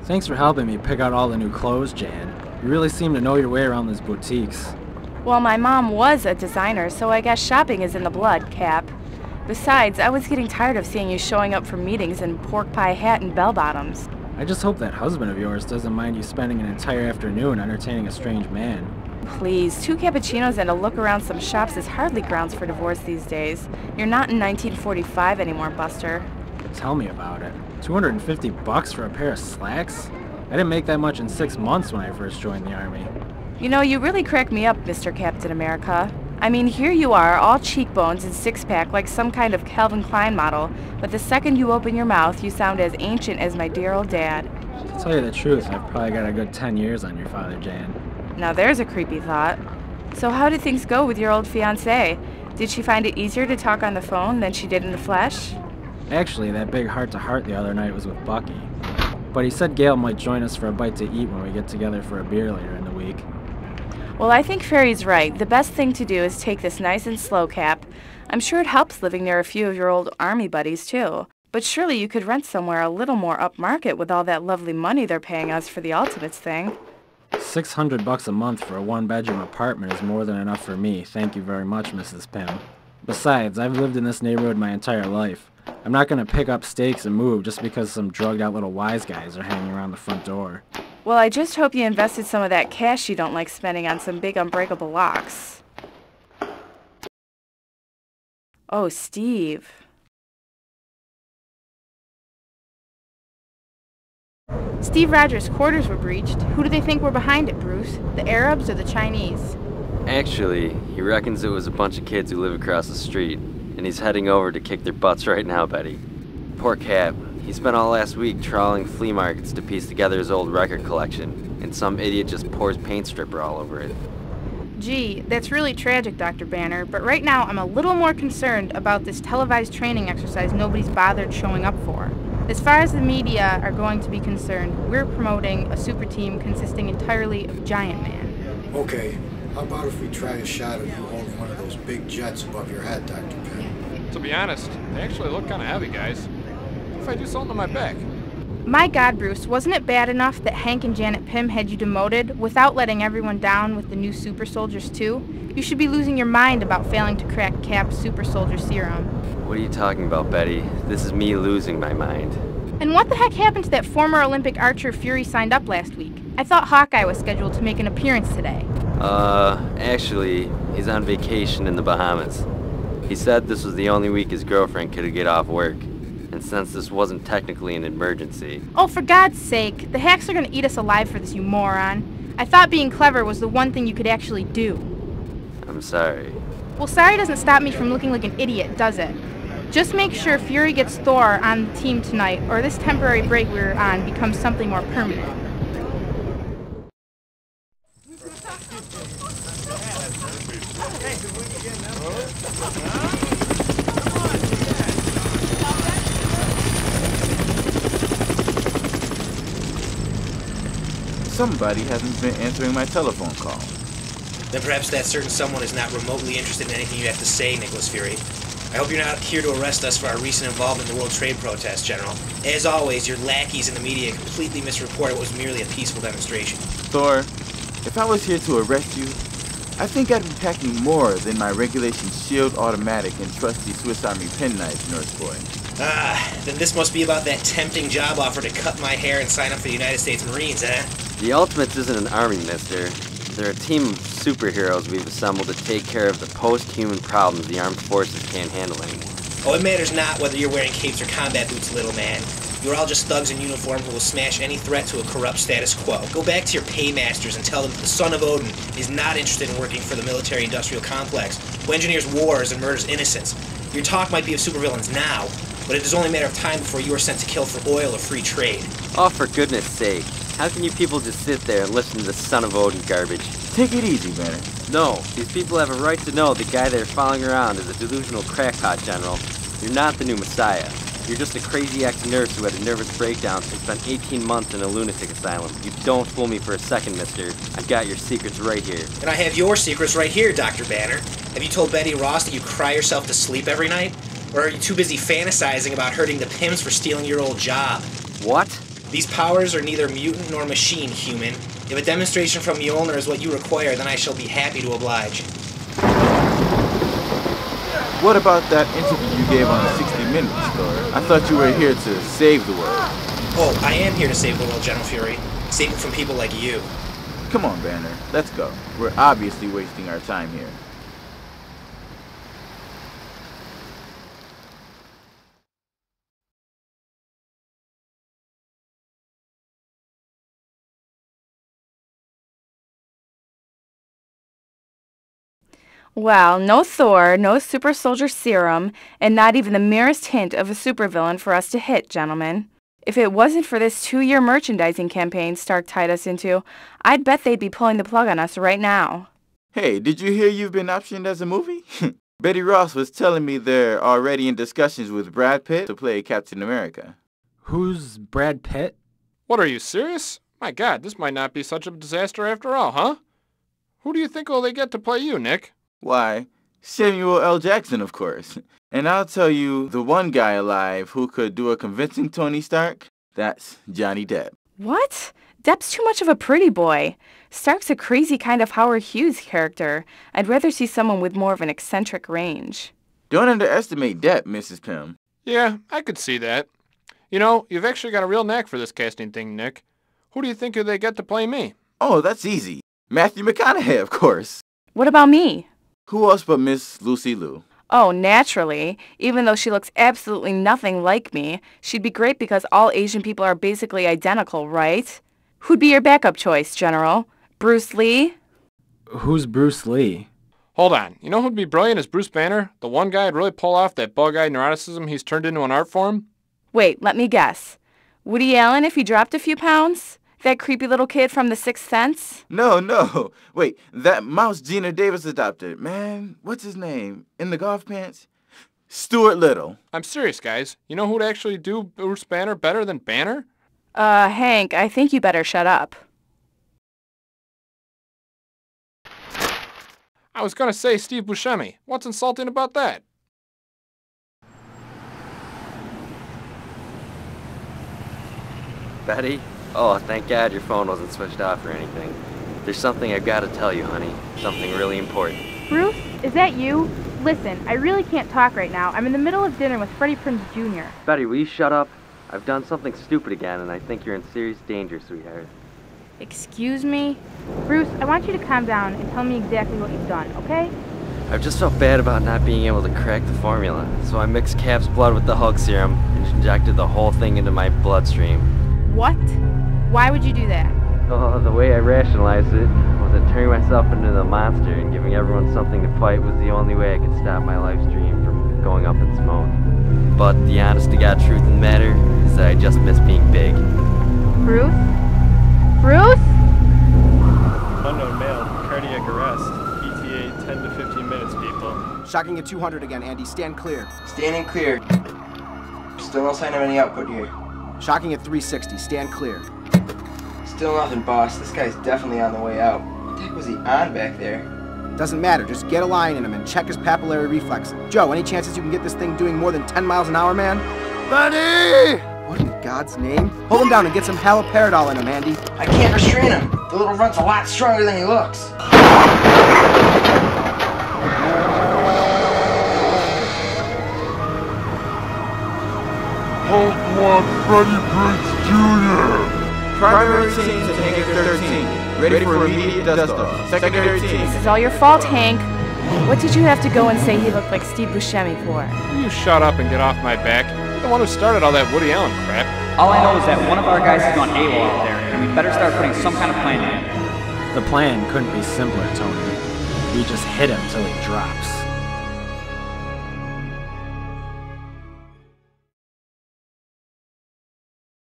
Thanks for helping me pick out all the new clothes, Jan. You really seem to know your way around these boutiques. Well, my mom was a designer, so I guess shopping is in the blood, Cap. Besides, I was getting tired of seeing you showing up for meetings in pork pie hat and bell-bottoms. I just hope that husband of yours doesn't mind you spending an entire afternoon entertaining a strange man. Please, 2 cappuccinos and a look around some shops is hardly grounds for divorce these days. You're not in 1945 anymore, Buster. Tell me about it. $250 for a pair of slacks? I didn't make that much in 6 months when I first joined the Army. You know, you really crack me up, Mr. Captain America. I mean, here you are, all cheekbones and six-pack like some kind of Calvin Klein model, but the second you open your mouth, you sound as ancient as my dear old dad. To tell you the truth, I've probably got a good 10 years on your father, Jan. Now there's a creepy thought. So how did things go with your old fiancée? Did she find it easier to talk on the phone than she did in the flesh? Actually, that big heart-to-heart the other night was with Bucky. But he said Gail might join us for a bite to eat when we get together for a beer later in the week. Well, I think Fairy's right. The best thing to do is take this nice and slow, Cap. I'm sure it helps living near a few of your old Army buddies, too. But surely you could rent somewhere a little more upmarket with all that lovely money they're paying us for the Ultimates thing. $600 a month for a one-bedroom apartment is more than enough for me, thank you very much, Mrs. Pym. Besides, I've lived in this neighborhood my entire life. I'm not going to pick up stakes and move just because some drugged-out little wise guys are hanging around the front door. Well, I just hope you invested some of that cash you don't like spending on some big unbreakable locks. Oh, Steve. Steve Rogers' quarters were breached. Who do they think were behind it, Bruce? The Arabs or the Chinese? Actually, he reckons it was a bunch of kids who live across the street, and he's heading over to kick their butts right now, Betty. Poor Cap. He spent all last week trawling flea markets to piece together his old record collection, and some idiot just pours paint stripper all over it. Gee, that's really tragic, Dr. Banner, but right now I'm a little more concerned about this televised training exercise nobody's bothered showing up for. As far as the media are going to be concerned, we're promoting a super team consisting entirely of Giant Man. Okay, how about if we try a shot of you holding one of those big jets above your head, Dr. Pym? To be honest, they actually look kind of heavy, guys. What if I do something to my back? My God, Bruce, wasn't it bad enough that Hank and Janet Pym had you demoted without letting everyone down with the new super soldiers too? You should be losing your mind about failing to crack Cap's super soldier serum. What are you talking about, Betty? This is me losing my mind. And what the heck happened to that former Olympic archer Fury signed up last week? I thought Hawkeye was scheduled to make an appearance today. Actually, he's on vacation in the Bahamas. He said this was the only week his girlfriend could get off work. And since this wasn't technically an emergency... Oh, for God's sake, the hacks are gonna eat us alive for this, you moron. I thought being clever was the one thing you could actually do. I'm sorry. Well, sorry doesn't stop me from looking like an idiot, does it? Just make sure Fury gets Thor on the team tonight, or this temporary break we're on becomes something more permanent. Somebody hasn't been answering my telephone call. Then perhaps that certain someone is not remotely interested in anything you have to say, Nicholas Fury. I hope you're not here to arrest us for our recent involvement in the World Trade protest, General. As always, your lackeys in the media completely misreported what was merely a peaceful demonstration. Thor, if I was here to arrest you, I think I'd be packing more than my regulation shield automatic and trusty Swiss Army penknife, nurse boy. Then this must be about that tempting job offer to cut my hair and sign up for the United States Marines, eh? The Ultimates isn't an army, mister. They're a team of superheroes we've assembled to take care of the post-human problems the armed forces can't handle anymore. Oh, it matters not whether you're wearing capes or combat boots, little man. You're all just thugs in uniform who will smash any threat to a corrupt status quo. Go back to your paymasters and tell them that the son of Odin is not interested in working for the military-industrial complex, who engineers wars and murders innocents. Your talk might be of supervillains now, but it is only a matter of time before you are sent to kill for oil or free trade. Oh, for goodness sake. How can you people just sit there and listen to this son of Odin garbage? Take it easy, Banner. No, these people have a right to know the guy they're following around is a delusional crackpot, General. You're not the new Messiah. You're just a crazy ex-nurse who had a nervous breakdown and spent 18 months in a lunatic asylum. You don't fool me for a second, mister. I've got your secrets right here. And I have your secrets right here, Dr. Banner. Have you told Betty Ross that you cry yourself to sleep every night? Or are you too busy fantasizing about hurting the Pyms for stealing your old job? What? These powers are neither mutant nor machine, human. If a demonstration from Mjolnir is what you require, then I shall be happy to oblige. What about that interview you gave on the 60 Minutes, Thor? I thought you were here to save the world. Oh, I am here to save the world, General Fury. Save it from people like you. Come on, Banner. Let's go. We're obviously wasting our time here. Well, no Thor, no super soldier serum, and not even the merest hint of a supervillain for us to hit, gentlemen. If it wasn't for this 2-year merchandising campaign Stark tied us into, I'd bet they'd be pulling the plug on us right now. Hey, did you hear you've been optioned as a movie? Betty Ross was telling me they're already in discussions with Brad Pitt to play Captain America. Who's Brad Pitt? What, are you serious? My God, this might not be such a disaster after all, huh? Who do you think will they get to play you, Nick? Why, Samuel L. Jackson, of course. And I'll tell you, the one guy alive who could do a convincing Tony Stark, that's Johnny Depp. What? Depp's too much of a pretty boy. Stark's a crazy kind of Howard Hughes character. I'd rather see someone with more of an eccentric range. Don't underestimate Depp, Mrs. Pym. Yeah, I could see that. You know, you've actually got a real knack for this casting thing, Nick. Who do you think they get to play me? Oh, that's easy. Matthew McConaughey, of course. What about me? Who else but Miss Lucy Liu? Oh, naturally. Even though she looks absolutely nothing like me, she'd be great because all Asian people are basically identical, right? Who'd be your backup choice, General? Bruce Lee? Who's Bruce Lee? Hold on. You know who'd be brilliant as Bruce Banner? The one guy who'd really pull off that bug-eyed neuroticism he's turned into an art form? Wait, let me guess. Woody Allen if he dropped a few pounds? That creepy little kid from The Sixth Sense? No. Wait, that mouse Gina Davis adopted. Man, what's his name? In the golf pants? Stuart Little. I'm serious, guys. You know who'd actually do Bruce Banner better than Banner? Hank, I think you better shut up. I was gonna say Steve Buscemi. What's insulting about that? Betty? Oh, thank God your phone wasn't switched off or anything. There's something I've got to tell you, honey. Something really important. Bruce, is that you? Listen, I really can't talk right now. I'm in the middle of dinner with Freddie Prinze Jr. Betty, will you shut up? I've done something stupid again, and I think you're in serious danger, sweetheart. Excuse me? Bruce, I want you to calm down and tell me exactly what you've done, okay? I've just felt bad about not being able to crack the formula, so I mixed Cap's blood with the Hulk serum and injected the whole thing into my bloodstream. What? Why would you do that? Oh, the way I rationalized it was that turning myself into the monster and giving everyone something to fight was the only way I could stop my life's dream from going up in smoke. But the honest-to-God truth of the matter is that I just miss being big. Bruce? Bruce? Unknown male, cardiac arrest. ETA 10 to 15 minutes, people. Shocking at 200 again, Andy. Stand clear. Standing clear. Still no sign of any output here. Shocking at 360. Stand clear. Still nothing, boss. This guy's definitely on the way out. What the heck was he on back there? Doesn't matter. Just get a line in him and check his papillary reflex. Joe, any chances you can get this thing doing more than 10 miles an hour, man? Benny! What in God's name? Hold him down and get some haloperidol in him, Andy. I can't restrain him. The little runt's a lot stronger than he looks. Hulk 1, Freddie Prinze Jr. Primary team to Hank at 13. Ready for immediate dust-off. Secondary team. This is all your fault, Hank. What did you have to go and say he looked like Steve Buscemi for? Will you shut up and get off my back? You're the one who started all that Woody Allen crap. All I know is that one of our guys has gone AWOL out there, and we better start putting some kind of plan in. The plan couldn't be simpler, Tony. We just hit him till he drops.